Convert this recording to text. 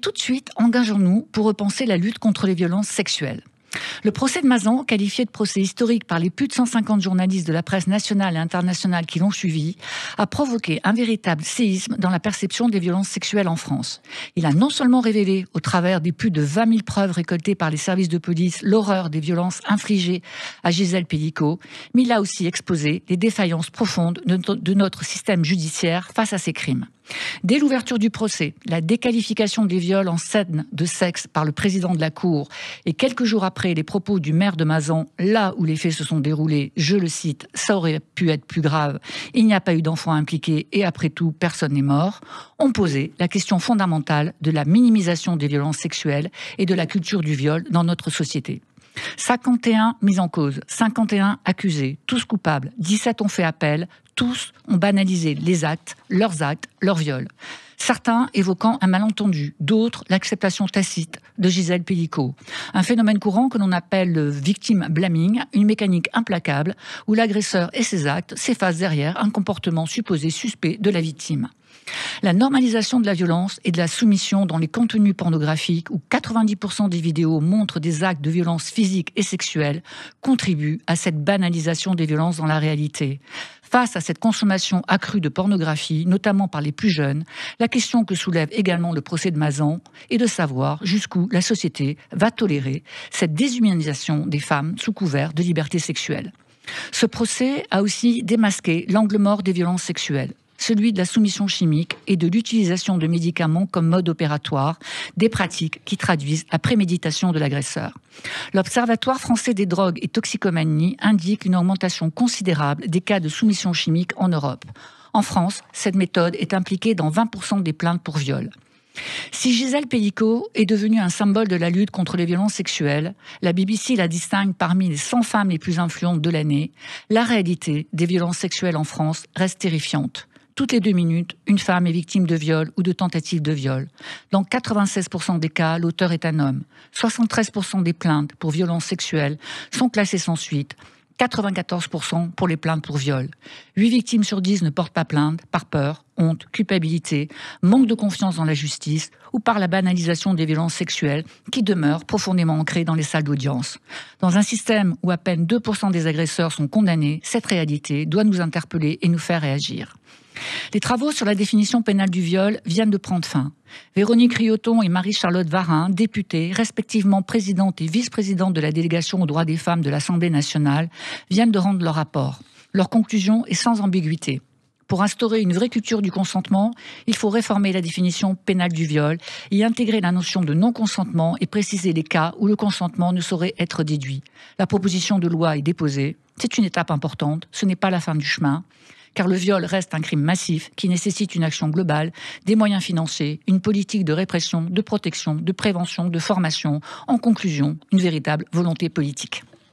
tout de suite, engageons-nous pour repenser la lutte contre les violences sexuelles. Le procès de Mazan, qualifié de procès historique par les plus de 150 journalistes de la presse nationale et internationale qui l'ont suivi, a provoqué un véritable séisme dans la perception des violences sexuelles en France. Il a non seulement révélé, au travers des plus de 20 000 preuves récoltées par les services de police, l'horreur des violences infligées à Gisèle Pelicot, mais il a aussi exposé les défaillances profondes de notre système judiciaire face à ces crimes. Dès l'ouverture du procès, la déqualification des viols en scène de sexe par le président de la Cour et quelques jours après les propos du maire de Mazan, là où les faits se sont déroulés, je le cite, ça aurait pu être plus grave, il n'y a pas eu d'enfants impliqués et après tout, personne n'est mort, ont posé la question fondamentale de la minimisation des violences sexuelles et de la culture du viol dans notre société. 51 mises en cause, 51 accusés, tous coupables, 17 ont fait appel, tous ont banalisé les actes, leurs viols. Certains évoquant un malentendu, d'autres l'acceptation tacite de Gisèle Pelicot. Un phénomène courant que l'on appelle le victim blaming, une mécanique implacable où l'agresseur et ses actes s'effacent derrière un comportement supposé suspect de la victime. La normalisation de la violence et de la soumission dans les contenus pornographiques où 90% des vidéos montrent des actes de violence physique et sexuelle contribue à cette banalisation des violences dans la réalité. Face à cette consommation accrue de pornographie, notamment par les plus jeunes, la question que soulève également le procès de Mazan est de savoir jusqu'où la société va tolérer cette déshumanisation des femmes sous couvert de liberté sexuelle. Ce procès a aussi démasqué l'angle mort des violences sexuelles, celui de la soumission chimique et de l'utilisation de médicaments comme mode opératoire, des pratiques qui traduisent la préméditation de l'agresseur. L'Observatoire français des drogues et toxicomanie indique une augmentation considérable des cas de soumission chimique en Europe. En France, cette méthode est impliquée dans 20% des plaintes pour viol. Si Gisèle Pelicot est devenue un symbole de la lutte contre les violences sexuelles, la BBC la distingue parmi les 100 femmes les plus influentes de l'année, la réalité des violences sexuelles en France reste terrifiante. Toutes les 2 minutes, une femme est victime de viol ou de tentative de viol. Dans 96% des cas, l'auteur est un homme. 73% des plaintes pour violences sexuelles sont classées sans suite. 94% pour les plaintes pour viol. 8 victimes sur 10 ne portent pas plainte par peur, honte, culpabilité, manque de confiance dans la justice ou par la banalisation des violences sexuelles qui demeurent profondément ancrées dans les salles d'audience. Dans un système où à peine 2% des agresseurs sont condamnés, cette réalité doit nous interpeller et nous faire réagir. Les travaux sur la définition pénale du viol viennent de prendre fin. Véronique Rioton et Marie-Charlotte Varin, députées, respectivement présidente et vice-présidente de la délégation aux droits des femmes de l'Assemblée nationale, viennent de rendre leur rapport. Leur conclusion est sans ambiguïté. Pour instaurer une vraie culture du consentement, il faut réformer la définition pénale du viol, y intégrer la notion de non-consentement et préciser les cas où le consentement ne saurait être déduit. La proposition de loi est déposée. C'est une étape importante, ce n'est pas la fin du chemin. Car le viol reste un crime massif qui nécessite une action globale, des moyens financiers, une politique de répression, de protection, de prévention, de formation, en conclusion, une véritable volonté politique.